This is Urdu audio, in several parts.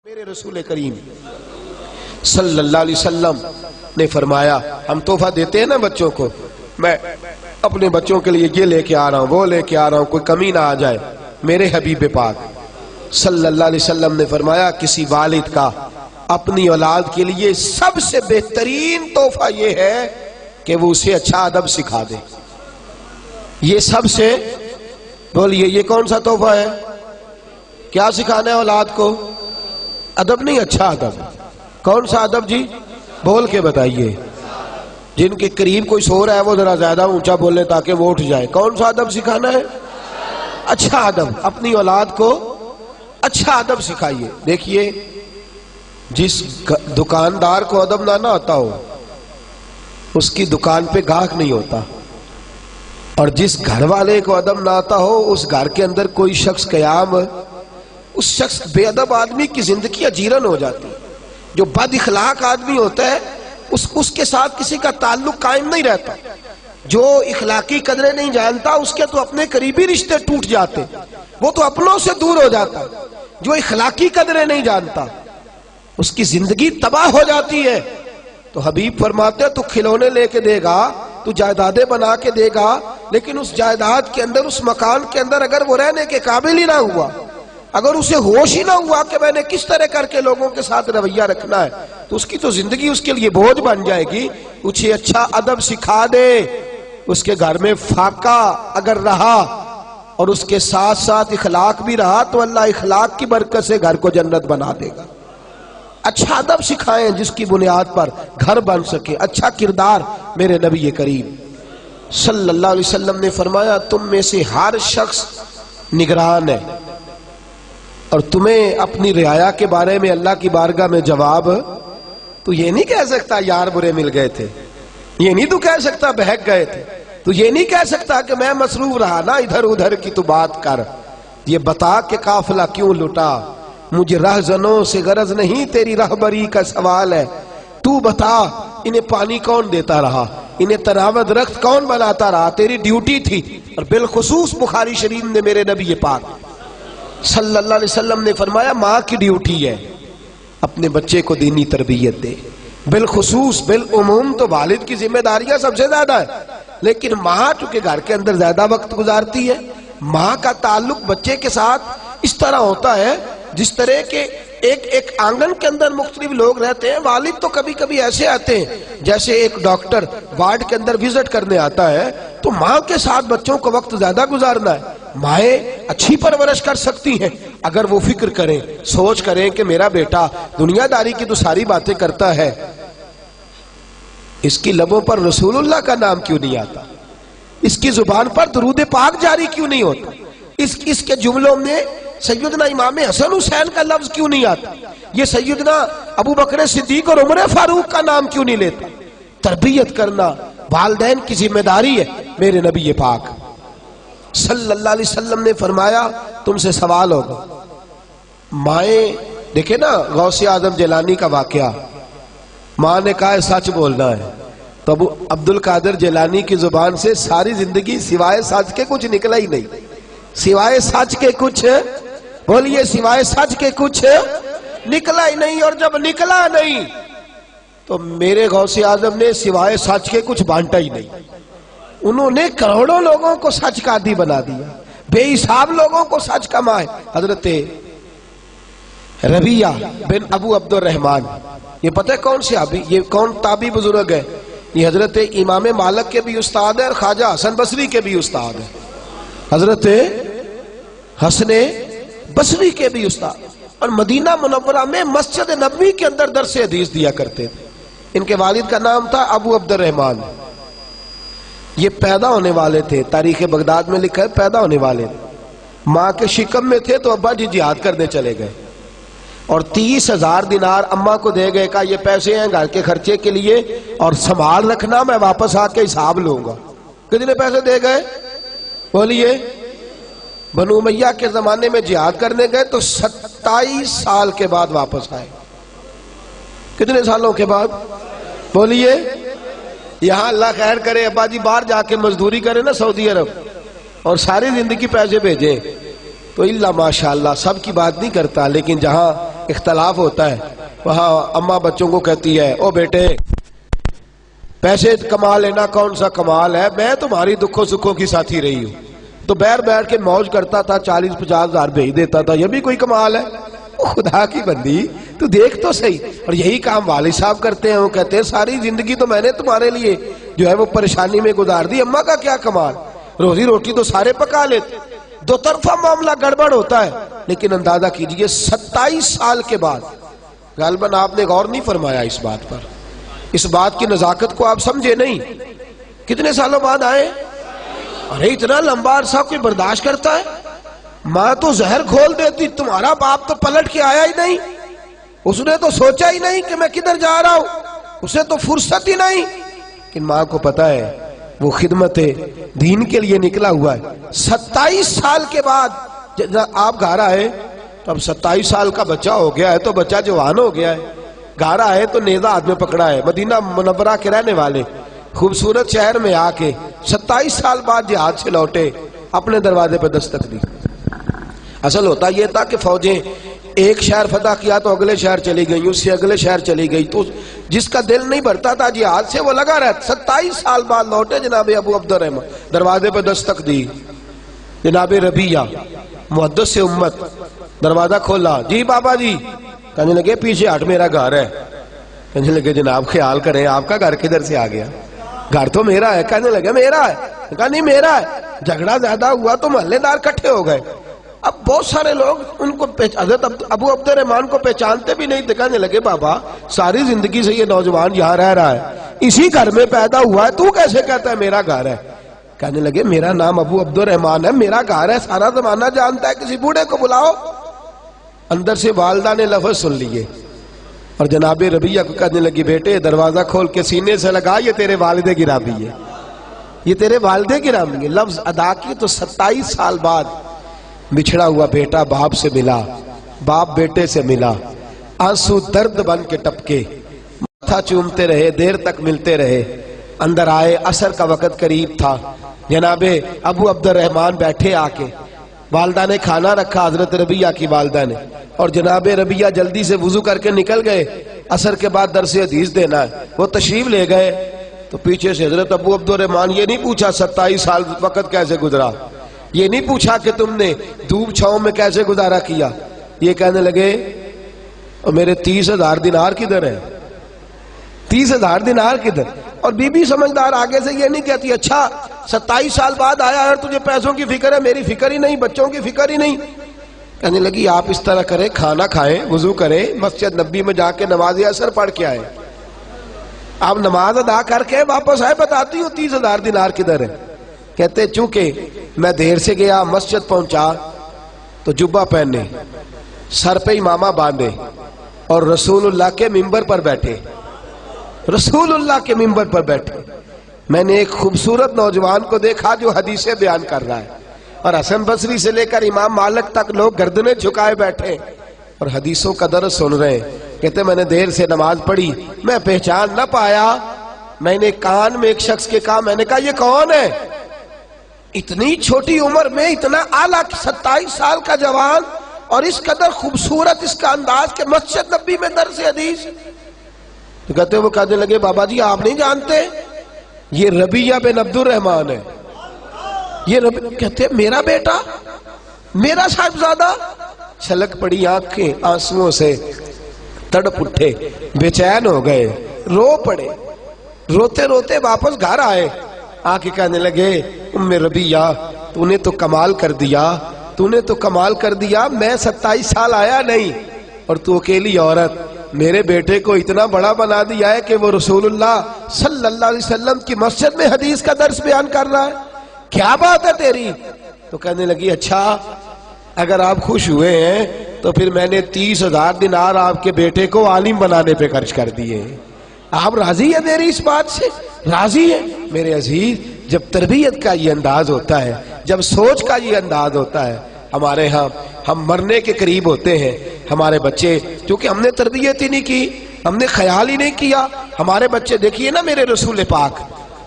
میرے رسول کریم صلی اللہ علیہ وسلم نے فرمایا، ہم تحفہ دیتے ہیں نا بچوں کو، میں اپنے بچوں کے لیے یہ لے کے آ رہا ہوں، وہ لے کے آ رہا ہوں، کوئی کمی نہ آ جائے۔ میرے حبیب پاک صلی اللہ علیہ وسلم نے فرمایا، کسی والد کا اپنی اولاد کے لیے سب سے بہترین تحفہ یہ ہے کہ وہ اسے اچھا ادب سکھا دے۔ یہ سب سے بولیے، یہ کون سا تحفہ ہے؟ کیا سکھانا ہے اولاد کو؟ ادب نہیں، اچھا ادب۔ کون سا ادب جی؟ بول کے بتائیے۔ جن کے قریب کوئی سو رہا ہے وہ ذرا زیادہ اونچا بولے تاکہ وہ اٹھ جائے۔ کون سا ادب سکھانا ہے؟ اچھا ادب۔ اپنی اولاد کو اچھا ادب سکھائیے۔ دیکھیے، جس دکاندار کو ادب نہ آتا ہو اس کی دکان پہ گاہک نہیں ہوتا، اور جس گھر والے کو ادب نہ آتا ہو اس گھر کے اندر کوئی شخص قیام، اس شخص بے ادب آدمی کی زندگی اجیرن ہو جاتی۔ جو بد اخلاق آدمی ہوتا ہے اس کے ساتھ کسی کا تعلق قائم نہیں رہتا۔ جو اخلاقی قدریں نہیں جانتا اس کے تو اپنے قریبی رشتے ٹوٹ جاتے، وہ تو اپنوں سے دور ہو جاتا۔ جو اخلاقی قدریں نہیں جانتا اس کی زندگی تباہ ہو جاتی ہے۔ تو حبیب فرماتے ہیں، تو کھلونے لے کے دے گا، تو جائیدادیں بنا کے دے گا، لیکن اس جائیداد کے اندر، اس مکان کے اندر اگر وہ رہنے کے قابل ہی نہ ہوا، اگر اسے ہوش ہی نہ ہوا کہ میں نے کس طرح کر کے لوگوں کے ساتھ رویہ رکھنا ہے، تو اس کی تو زندگی اس کے لیے بوجھ بن جائے گی۔ اسے اچھا ادب سکھا دے۔ اس کے گھر میں فاقہ اگر رہا اور اس کے ساتھ ساتھ اخلاق بھی رہا تو اللہ اخلاق کی برکت سے گھر کو جنت بنا دے گا۔ اچھا ادب سکھائیں جس کی بنیاد پر گھر بن سکے۔ اچھا کردار۔ میرے نبی کریم صلی اللہ علیہ وسلم نے فرمایا، تم میں سے ہر شخص نگران ہے، اور تمہیں اپنی رعایا کے بارے میں اللہ کی بارگاہ میں جواب، تو یہ نہیں کہہ سکتا یار برے مل گئے تھے، یہ نہیں تو کہہ سکتا بہک گئے تھے، تو یہ نہیں کہہ سکتا کہ میں مصروف رہا نا، ادھر ادھر کی تو بات کر، یہ بتا کہ قافلہ کیوں لٹا، مجھے رہزنوں سے غرض نہیں، تیری رہبری کا سوال ہے، تو بتا انہیں پانی کون دیتا رہا، انہیں تناوت رخت کون بناتا رہا، تیری ڈیوٹی تھی۔ اور بالخصوص بخاری شریف نے میرے نبی پاک صلی اللہ علیہ وسلم نے فرمایا، ماں کی ڈیوٹی ہے اپنے بچے کو دینی تربیت دے۔ بالخصوص، بالعموم تو والد کی ذمہ داریاں سب سے زیادہ ہے، لیکن ماں چونکہ گھر کے اندر زیادہ وقت گزارتی ہے، ماں کا تعلق بچے کے ساتھ اس طرح ہوتا ہے جس طرح کہ ایک آنگن کے اندر مختلف لوگ رہتے ہیں۔ والد تو کبھی کبھی ایسے آتے ہیں جیسے ایک ڈاکٹر وارڈ کے اندر وزٹ کرنے آتا ہے، تو ماں کے ساتھ بچوں کو وقت زیادہ گزارنا ہے۔ مائیں اچھی پرورش کر سکتی ہیں اگر وہ فکر کریں، سوچ کریں کہ میرا بیٹا دنیا داری کی تو ساری باتیں کرتا ہے، اس کی لبوں پر رسول اللہ کا نام کیوں نہیں آتا، اس کی زبان پر درود پاک جاری کیوں نہیں ہوتا، اس کے جملوں میں سیدنا امام حسن حسین کا لفظ کیوں نہیں آتا، یہ سیدنا ابو بکر صدیق اور عمر فاروق کا نام کیوں نہیں لیتا۔ تربیت کرنا والدین کی ذمہ داری ہے۔ میرے نبی پاک صلی اللہ علیہ وسلم نے فرمایا، تم سے سوال ہوگا، مائیں دیکھیں نا، غوث اعظم جیلانی کا واقعہ، ماں نے کہا ہے سچ بولنا ہے، تو ابو عبد القادر جیلانی کی زبان سے ساری زندگی سوائے سچ کے کچھ نکلا ہی نہیں، سوائے سچ کے کچھ، بولیے سوائے سچ کے کچھ نکلا ہی نہیں۔ اور جب نکلا نہیں تو میرے غوث اعظم نے سوائے سچ کے کچھ بانٹا ہی نہیں، انہوں نے کروڑوں لوگوں کو سچ کا عادی بنا دیا، بے حساب لوگوں کو سچ کا ماہر۔ حضرت ربیہ بن ابو عبد الرحمن، یہ پتہ ہے کون صحابی، یہ کون تابعی بزرگ ہے؟ یہ حضرت امام مالک کے بھی استاد ہے اور خواجہ حسن بصری کے بھی استاد ہے، حضرت حسن بصری کے بھی استاد، اور مدینہ منورہ میں مسجد نبوی کے اندر درس حدیث دیا کرتے تھے۔ ان کے والد کا نام تھا ابو عبد الرحمن۔ یہ پیدا ہونے والے تھے، تاریخ بغداد میں لکھا ہے پیدا ہونے والے تھے، ماں کے شکم میں تھے تو ابا جی جہاد کرنے چلے گئے، اور 30,000 دینار اماں کو دے گئے، کہا یہ پیسے ہیں گھر کے خرچے کے لیے اور سنبھال رکھنا، میں واپس آ کے حساب لوں گا۔ کتنے پیسے دے گئے؟ بولیے۔ بنو امیہ کے زمانے میں جہاد کرنے گئے تو 27 سال کے بعد واپس آئے۔ کتنے سالوں کے بعد؟ بولیے۔ یہاں اللہ خیر کرے، ابا جی باہر جا کے مزدوری کرے نا سعودی عرب، اور ساری زندگی پیسے بھیجیں، تو اللہ ماشاءاللہ سب کی بات نہیں کرتا، لیکن جہاں اختلاف ہوتا ہے، وہاں اماں بچوں کو کہتی ہے او بیٹے پیسے کما لینا کون سا کمال ہے، میں تمہاری دکھوں سکھوں کی ساتھی رہی ہوں، تو بیٹھ کے موج کرتا تھا، 40-50 ہزار بھیج دیتا تھا، یہ بھی کوئی کمال ہے؟ خدا کی بندی تو دیکھ تو صحیح۔ اور یہی کام والد صاحب کرتے ہیں، وہ کہتے ہیں ساری زندگی تو میں نے تمہارے لیے جو ہے وہ پریشانی میں گزار دی، اماں کا کیا کمال، روزی روٹی تو سارے پکا لیتے۔ دو طرفہ معاملہ گڑبڑ ہوتا ہے، لیکن اندازہ کیجئے 27 سال کے بعد، غالباً آپ نے غور نہیں فرمایا اس بات پر، اس بات کی نزاکت کو آپ سمجھے نہیں، کتنے سالوں بعد آئے؟ ارے اتنا لمبا عرصہ کوئی برداشت کرتا ہے؟ ماں تو زہر کھول دیتی، تمہارا باپ تو پلٹ کے آیا ہی نہیں، اس نے تو سوچا ہی نہیں کہ میں کدھر جا رہا ہوں، اسے تو فرصت ہی نہیں۔ لیکن ماں کو پتا ہے وہ خدمت دین کے لیے نکلا ہوا ہے۔ 27 سال کے بعد جب آپ گھر آئے تو اب 27 سال کا بچہ ہو گیا ہے، تو بچہ جوان ہو گیا ہے، گھر آئے تو نیزہ ہاتھ میں پکڑا ہے، مدینہ منورہ کے رہنے والے خوبصورت شہر میں آ کے 27 سال بعد جہاد سے لوٹے، اپنے دروازے پہ دستک دی۔ اصل ہوتا یہ تھا کہ فوجیں ایک شہر فتح کیا تو اگلے شہر چلی گئی، اس سے اگلے شہر چلی گئی، تو جس کا دل نہیں بھرتا تھا جہاد سے وہ لگا رہتا۔ 27 سال بعد لوٹے، جناب ابو عبد الرحمن دروازے پہ دستک دی، جناب ربیہ محدث امت دروازہ کھولا، جی بابا جی، کہنے لگے پیچھے ہٹ میرا گھر ہے، کہنے لگے جناب خیال کریں آپ کا گھر کدھر سے آ گیا، گھر تو میرا ہے، کہنے لگے میرا ہے، کہا نہیں میرا ہے، جھگڑا زیادہ ہوا تو محلے دار کٹھے ہو گئے، اب بہت سارے لوگ ان کو حضرت ابو عبد الرحمن کو پہچانتے بھی نہیں، کہنے لگے بابا ساری زندگی سے یہ نوجوان یہاں رہ رہا ہے، اسی گھر میں پیدا ہوا ہے، تو کیسے کہتا ہے میرا گھر ہے؟ کہنے لگے میرا نام ابو عبد الرحمن ہے، میرا گھر ہے، سارا زمانہ جانتا ہے، کسی بوڑھے کو بلاؤ۔ اندر سے والدہ نے لفظ سن لیے اور جناب ربیہ کو کہنے لگی بیٹے دروازہ کھول کے سینے سے لگا، یہ تیرے والد گرامی ہے، یہ تیرے والد گرامی ہے۔ لفظ ادا کی تو 27 سال بعد بچھڑا ہوا بیٹا باپ سے ملا، باپ بیٹے سے ملا، آنسو درد بن کے ٹپکے، ماتھا چومتے رہے، دیر تک ملتے رہے، اندر آئے، عصر کا وقت قریب تھا، جناب ابو عبد الرحمن بیٹھے آ کے، والدہ نے کھانا رکھا، حضرت ربیہ کی والدہ نے، اور جناب ربیہ جلدی سے وضو کر کے نکل گئے، عصر کے بعد درس حدیث دینا ہے، وہ تشریف لے گئے تو پیچھے سے حضرت ابو عبد الرحمن یہ نہیں پوچھا 27 سال وقت کیسے گزرا، یہ نہیں پوچھا کہ تم نے دھوپ چھاؤں میں کیسے گزارا کیا، یہ کہنے لگے اور میرے 30,000 دینار کدھر ہیں، 30,000 دینار کدھر؟ اور بی بی سمجھدار آگے سے یہ نہیں کہتی اچھا 27 سال بعد آیا اور تجھے پیسوں کی فکر ہے، میری فکر ہی نہیں، بچوں کی فکر ہی نہیں۔ کہنے لگی آپ اس طرح کریں، کھانا کھائیں، وضو کریں، مسجد نبی میں جا کے نماز عصر پڑھ کے آئے، آپ نماز ادا کر کے واپس آئے، بتاتی ہوں 30,000 دینار کدھر ہے۔ کہتے چونکہ میں دیر سے گیا، مسجد پہنچا تو جبہ پہنے، سر پہ امامہ باندھے اور رسول اللہ کے ممبر پر بیٹھے، رسول اللہ کے ممبر پر بیٹھے، میں نے ایک خوبصورت نوجوان کو دیکھا جو حدیثیں بیان کر رہا ہے، اور حسن بصری سے لے کر امام مالک تک لوگ گردنیں جھکائے بیٹھے اور حدیثوں کا درس سن رہے ہیں۔ کہتے میں نے دیر سے نماز پڑھی، میں پہچان نہ پایا، میں نے کان میں ایک شخص کے کہا، میں نے کہا یہ کون ہے؟ اتنی چھوٹی عمر میں اتنا اعلیٰ 27 سال کا جوان اور اس قدر خوبصورت اس کا انداز کہ مسجد نبی میں درس حدیث۔ تو کہتے وہ کہنے لگے بابا جی آپ نہیں جانتے یہ ربیہ بن عبد الرحمن ہے، یہ کہتے میرا بیٹا، میرا صاحبزادہ؟ چھلک پڑی آنکھیں آنسوؤں سے، تڑپ اٹھے، بے چین ہو گئے، رو پڑے، روتے روتے واپس گھر آئے، آ کے کہنے لگے ام ربیہ تو نے تو کمال کر دیا، تو نے تو کمال کر دیا، میں 27 سال آیا نہیں اور تو اکیلی عورت میرے بیٹے کو اتنا بڑا بنا دیا ہے کہ وہ رسول اللہ صلی اللہ علیہ وسلم کی مسجد میں حدیث کا درس بیان کر رہا ہے، کیا بات ہے تیری؟ تو کہنے لگی اچھا اگر آپ خوش ہوئے ہیں تو پھر میں نے 30,000 دینار آپ کے بیٹے کو عالم بنانے پہ خرچ کر دیے، آپ راضی ہیں میری اس بات سے؟ راضی ہیں؟ میرے عزیز جب تربیت کا یہ انداز ہوتا ہے، جب سوچ کا یہ انداز ہوتا ہے، ہمارے ہاں ہم مرنے کے قریب ہوتے ہیں، ہمارے بچے کیونکہ ہم نے تربیت ہی نہیں کی، ہم نے خیال ہی نہیں کیا، ہمارے بچے دیکھیے نا میرے رسول پاک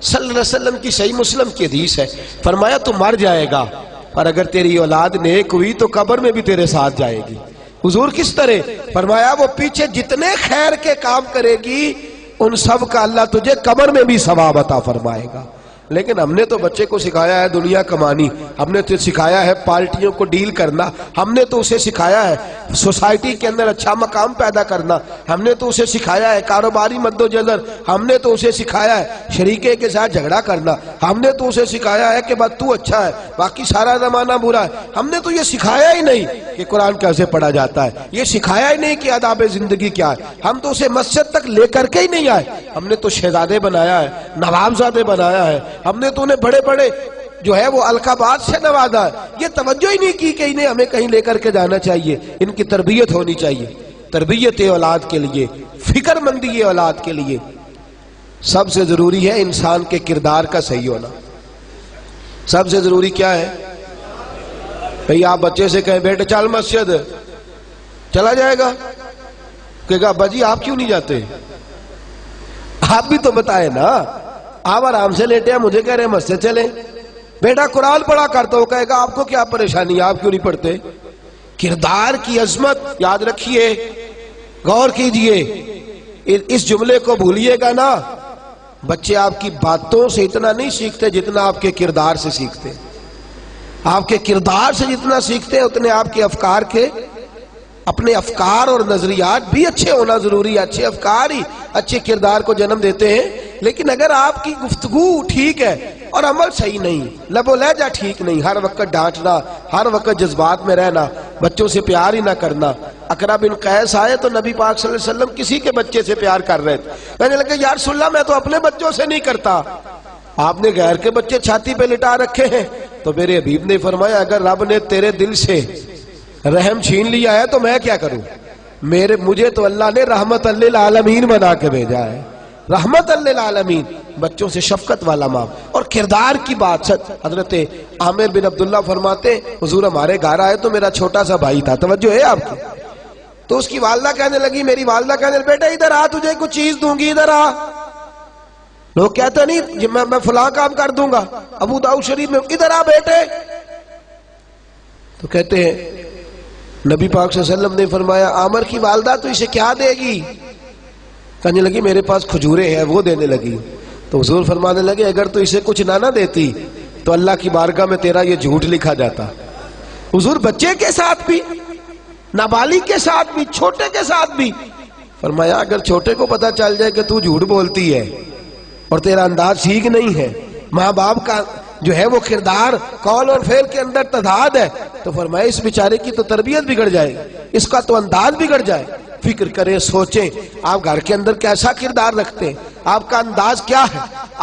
صلی اللہ علیہ وسلم کی صحیح مسلم کی حدیث ہے، فرمایا تو مر جائے گا اور اگر تیری اولاد نیک ہوئی تو قبر میں بھی تیرے ساتھ جائے گی، حضور کس طرح؟ فرمایا وہ پیچھے جتنے خیر کے کام کرے گی ان سب کا اللہ تجھے قبر میں بھی ثواب عطا فرمائے گا۔ لیکن ہم نے تو بچے کو سکھایا ہے دنیا کمانی، ہم نے تو سکھایا ہے پارٹیوں کو ڈیل کرنا، ہم نے تو اسے سکھایا ہے سوسائٹی کے اندر اچھا مقام پیدا کرنا، ہم نے تو اسے سکھایا ہے کاروباری مد و جزر، ہم نے تو اسے سکھایا ہے شریکے کے ساتھ جھگڑا کرنا، ہم نے تو اسے سکھایا ہے کہ بس تو اچھا ہے باقی سارا زمانہ برا ہے۔ ہم نے تو یہ سکھایا ہی نہیں کہ قرآن کیسے پڑھا جاتا ہے، یہ سکھایا ہی نہیں کہ آداب زندگی کیا ہے، ہم تو اسے مسجد تک لے کر کے ہی نہیں آئے۔ ہم نے تو شہزادے بنایا ہے، نوابزادے بنایا ہے، ہم نے تو انہیں بڑے بڑے جو ہے وہ القابات سے نوازا ہے، یہ توجہ ہی نہیں کی کہ انہیں ہمیں کہیں لے کر کے جانا چاہیے، ان کی تربیت ہونی چاہیے۔ تربیت اولاد کے لیے، فکر مندی اولاد کے لیے سب سے ضروری ہے انسان کے کردار کا صحیح ہونا۔ سب سے ضروری کیا ہے؟ بھئی آپ بچے سے کہیں بیٹے چل مسجد، چلا جائے گا؟ کہے گا ابا جی آپ کیوں نہیں جاتے؟ آپ بھی تو بتائے نا، آپ آرام سے لیٹے ہیں مجھے کہہ رہے ہیں مسجد چلیں۔ بیٹا قرآن پڑھا کرتا ہو، کہے گا آپ کو کیا پریشانی ہے، آپ کیوں نہیں پڑھتے؟ کردار کی عظمت یاد رکھیے، غور کیجئے، اس جملے کو بھولیے گا نا۔ بچے آپ کی باتوں سے اتنا نہیں سیکھتے جتنا آپ کے کردار سے سیکھتے، آپ کے کردار سے جتنا سیکھتے ہیں اتنے آپ کے افکار کے، اپنے افکار اور نظریات بھی اچھے ہونا ضروری ہے۔ اچھے افکار ہی اچھے کردار کو جنم دیتے ہیں۔ لیکن اگر آپ کی گفتگو ٹھیک ہے اور عمل صحیح نہیں، لب و لہجہ ٹھیک نہیں، ہر وقت ڈانٹنا، ہر وقت جذبات میں رہنا، بچوں سے پیار ہی نہ کرنا۔ اقرا بن قیس آئے تو نبی پاک صلی اللہ علیہ وسلم کسی کے بچے سے پیار کر رہے تھے، کہنے لگے یا رسول اللہ میں تو اپنے بچوں سے نہیں کرتا، آپ نے غیر کے بچے چھاتی پہ لٹا رکھے ہیں۔ تو میرے حبیب نے فرمایا اگر رب نے تیرے دل سے رحم چھین لیا ہے تو میں کیا کروں؟ مجھے تو اللہ نے رحمت للعالمین بنا کے بھیجا ہے، رحمت للعالمین، بچوں سے شفقت والا ماں۔ اور کردار کی بات، حضرت عامر بن عبداللہ فرماتے حضور ہمارے گھر آئے تو میرا چھوٹا سا بھائی تھا، توجہ ہے آپ کی؟ تو اس کی والدہ کہنے لگی، میری والدہ کہنے لگی بیٹا ادھر آ، تجھے کچھ چیز دوں گی، ادھر آ۔ لوگ کہتے نہیں میں فلاں کام کر دوں گا، ابو داؤد شریف میں ادھر آ بیٹے، تو کہتے ہیں نبی پاک صلی اللہ علیہ وسلم نے فرمایا عامر کی والدہ تو اسے کیا دے گی؟ کہنے لگی میرے پاس کھجورے ہیں، وہ دینے لگی۔ تو حضور فرمانے لگے اگر تو اسے کچھ نہ دیتی تو اللہ کی بارگاہ میں تیرا یہ جھوٹ لکھا جاتا۔ حضور بچے کے ساتھ بھی، نابالغ کے ساتھ بھی، چھوٹے کے ساتھ بھی فرمایا اگر چھوٹے کو پتا چل جائے کہ تو جھوٹ بولتی ہے اور تیرا انداز ٹھیک نہیں ہے، ماں باپ کا جو ہے وہ کردار قول اور فعل کے اندر تضاد ہے، تو فرمایا اس بیچارے کی تو تربیت بگڑ جائے، اس کا تو انداز بگڑ جائے۔ فکر کریں، سوچیں آپ گھر کے اندر کیسا کردار رکھتے ہیں، آپ کا انداز کیا ہے،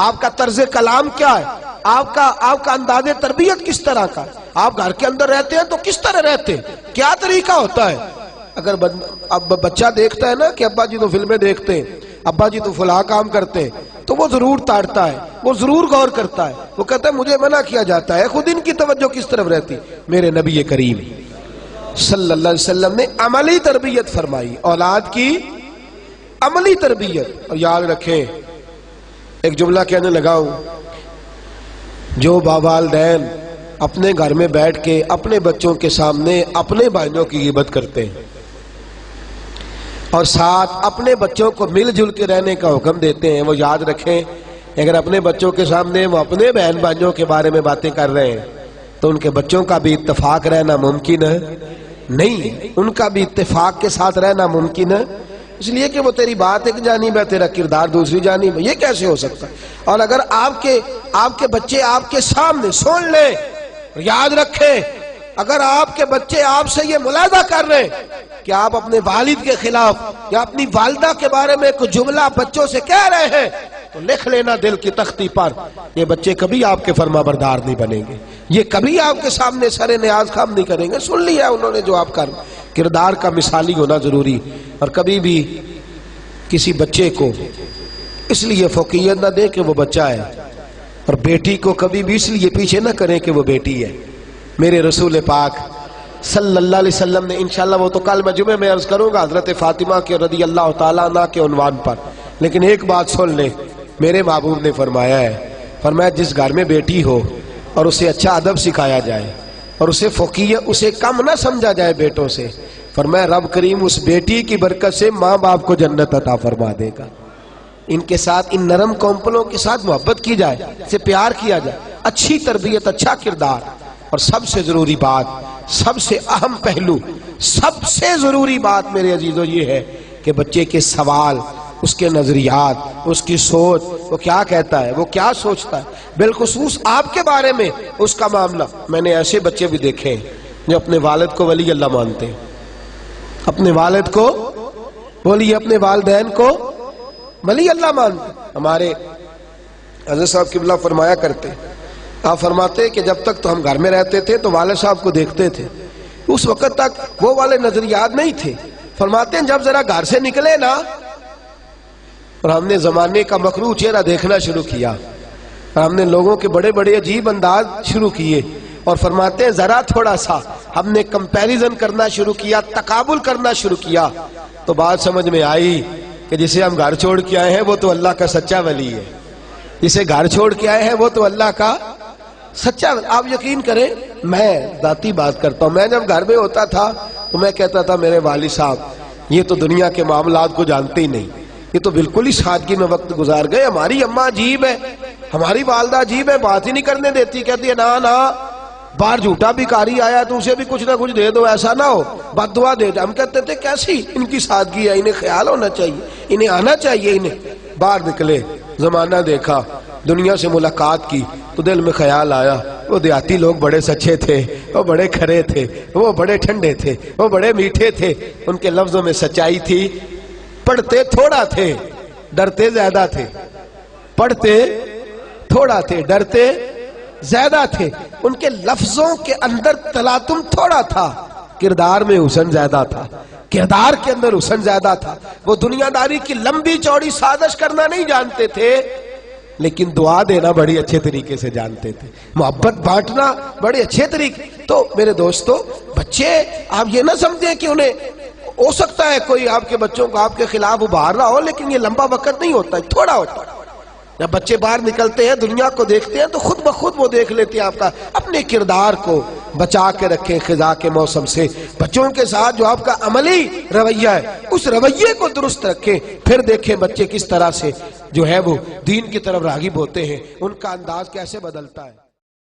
آپ کا طرز کلام کیا ہے، آپ کا انداز تربیت کس طرح کا، آپ گھر کے اندر رہتے ہیں تو کس طرح رہتے ہیں، کیا طریقہ ہوتا ہے۔ اگر اب بچہ دیکھتا ہے نا کہ ابا جی تو فلمیں دیکھتے ہیں، ابا جی تو فلاں کام کرتے ہیں، تو وہ ضرور تاڑتا ہے، وہ ضرور غور کرتا ہے، وہ کہتا ہے مجھے منع کیا جاتا ہے، خود ان کی توجہ کس طرف رہتی۔ میرے نبی کریم صلی اللہ علیہ وسلم نے عملی تربیت فرمائی، اولاد کی عملی تربیت۔ اور یاد رکھیں ایک جملہ کہنے لگا ہوں، جو والدین اپنے گھر میں بیٹھ کے اپنے بچوں کے سامنے اپنے بھائیوں کی غیبت کرتے ہیں اور ساتھ اپنے بچوں کو مل جل کے رہنے کا حکم دیتے ہیں، وہ یاد رکھیں اگر اپنے بچوں کے سامنے وہ اپنے بہن بھائیوں کے بارے میں باتیں کر رہے ہیں تو ان کے بچوں کا بھی اتفاق رہنا ممکن ہے نہیں ہے، ان کا بھی اتفاق کے ساتھ رہنا ممکن ہے، اس لیے کہ وہ تیری بات ایک جانب ہے، تیرا کردار دوسری جانب ہے، یہ کیسے ہو سکتا ہے؟ اور اگر آپ کے بچے آپ کے سامنے سن لیں، یاد رکھیں اگر آپ کے بچے آپ سے یہ ملاحظہ کر رہے ہیں کہ آپ اپنے والد کے خلاف یا اپنی والدہ کے بارے میں کوئی جملہ بچوں سے کہہ رہے ہیں تو لکھ لینا دل کی تختی پر، یہ بچے کبھی آپ کے فرما بردار نہیں بنیں گے، یہ کبھی آپ کے سامنے سر نیاز خم نہیں کریں گے۔ سن لیا انہوں نے جو آپ کا کردار کا مثالی ہونا ضروری۔ اور کبھی بھی کسی بچے کو اس لیے فوقیت نہ دے کہ وہ بچہ ہے، اور بیٹی کو کبھی بھی اس لیے پیچھے نہ کریں کہ وہ بیٹی ہے۔ میرے رسول پاک صلی اللہ علیہ وسلم نے انشاءاللہ وہ تو کل میں جمعے میں عرض کروں گا حضرت فاطمہ کے رضی اللہ تعالیٰ عنہ کے عنوان پر، لیکن ایک بات سن لیں، میرے محبوب نے فرمایا ہے، فرمایا جس گھر میں بیٹی ہو اور اسے اچھا ادب سکھایا جائے اور اسے فوقیت، اسے کم نہ سمجھا جائے بیٹوں سے، فرمایا رب کریم اس بیٹی کی برکت سے ماں باپ کو جنت عطا فرما دے گا۔ ان کے ساتھ، ان نرم کونپلوں کے ساتھ محبت کی جائے، سے پیار کیا جائے، اچھی تربیت، اچھا کردار، اور سب سے ضروری بات، سب سے اہم پہلو، سب سے ضروری بات میرے عزیزو یہ ہے کہ بچے کے سوال، اس کے نظریات، اس کی سوچ، وہ کیا کہتا ہے، وہ کیا سوچتا ہے، بالخصوص آپ کے بارے میں اس کا معاملہ۔ میں نے ایسے بچے بھی دیکھے ہیں جو اپنے والد کو ولی اللہ مانتے ہیں، اپنے والد کو بولیے، اپنے والدین کو ولی اللہ مانتے۔ ہمارے حضرت صاحب قبلہ فرمایا کرتے، آپ فرماتے کہ جب تک تو ہم گھر میں رہتے تھے تو والد صاحب کو دیکھتے تھے، اس وقت تک وہ والے نظریات نہیں تھے۔ فرماتے ہیں جب ذرا گھر سے نکلے نا اور ہم نے زمانے کا مکروہ چہرہ دیکھنا شروع کیا، اور ہم نے لوگوں کے بڑے بڑے عجیب انداز شروع کیے، اور فرماتے ہیں ذرا تھوڑا سا ہم نے کمپیریزن کرنا شروع کیا، تقابل کرنا شروع کیا، تو بات سمجھ میں آئی کہ جسے ہم گھر چھوڑ کے آئے ہیں وہ تو اللہ کا سچا ولی ہے، جسے گھر چھوڑ کے آئے ہیں وہ تو اللہ کا سچا ولی۔ آپ یقین کریں، میں ذاتی بات کرتا ہوں، میں جب گھر میں ہوتا تھا تو میں کہتا تھا میرے والد صاحب یہ تو دنیا کے معاملات کو جانتے ہی نہیں، یہ تو بالکل ہی سادگی میں وقت گزار گئے، ہماری اماں عجیب ہے، ہماری والدہ عجیب ہے، بات ہی نہیں کرنے دیتی، کہتی ہے نا نا باہر جھوٹا بھکاری آیا تو اسے بھی کچھ نہ کچھ دے دو، ایسا نہ ہو، بد دعا دے دو۔ ہم کہتے تھے کیسی ان کی سادگی ہے، انہیں خیال ہونا چاہیے، انہیں آنا چاہیے، انہیں۔ باہر نکلے، زمانہ دیکھا، دنیا سے ملاقات کی تو دل میں خیال آیا وہ دیہاتی لوگ بڑے سچے تھے، وہ بڑے کھرے تھے، وہ بڑے ٹھنڈے تھے، وہ بڑے میٹھے تھے، ان کے لفظوں میں سچائی تھی، پڑھتے تھوڑا تھے ڈرتے زیادہ تھے، پڑھتے تھوڑا تھے ڈرتے زیادہ تھے، ان کے لفظوں کے اندر تلاطم تھوڑا تھا، کردار میں حسن زیادہ تھا، کردار کے اندر حسن زیادہ تھا۔ وہ دنیا داری کی لمبی چوڑی سازش کرنا نہیں جانتے تھے، لیکن دعا دینا بڑی اچھے طریقے سے جانتے تھے، محبت بانٹنا بڑے اچھے طریقے۔ تو میرے دوستو، بچے آپ یہ نہ سمجھیں کہ انہیں ہو سکتا ہے کوئی آپ کے بچوں کو آپ کے خلاف ابھار رہا ہو، لیکن یہ لمبا وقت نہیں ہوتا، تھوڑا ہوتا ہے۔ جب بچے باہر نکلتے ہیں، دنیا کو دیکھتے ہیں، تو خود بخود وہ دیکھ لیتے ہیں آپ کا اپنے کردار کو بچا کے رکھیں خزاں کے موسم سے۔ بچوں کے ساتھ جو آپ کا عملی رویہ ہے، اس رویے کو درست رکھیں، پھر دیکھیں بچے کس طرح سے جو ہے وہ دین کی طرف راغب ہوتے ہیں، ان کا انداز کیسے بدلتا ہے۔